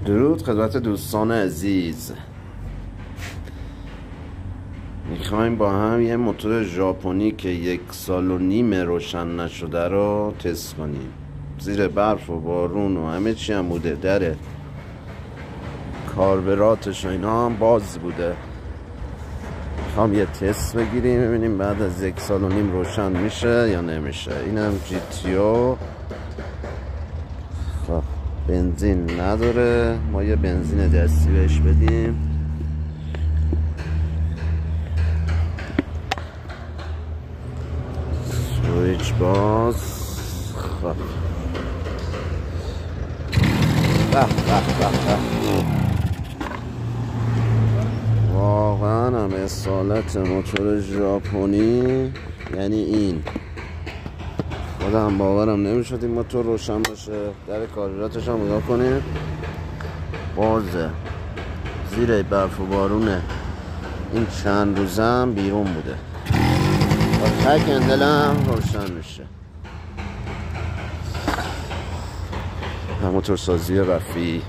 درود خدمت دوستان عزیز. میخوایم با هم یه موتور ژاپنی که 1.5 سال روشن نشده رو تست کنیم. زیر برف و بارون و همه چی هم بوده، در کاربراتش و اینا هم باز بوده. میخوام یه تست بگیریم ببینیم بعد از 1.5 سال روشن میشه یا نمیشه. اینم GTO. خب بنزین نداره، ما یه بنزین دستی بهش بدیم. سویچ باز. خب واقعا هم اصالت موتور ژاپنی یعنی این. خودم باورم نمیشد این موتور روشن باشه. در کاربراتش هم نگاه کنید، بازه. زیر برف و بارونه این چند روزم بیرون بوده. با تک اندلم روشن میشه. موتور سازی رفیعی.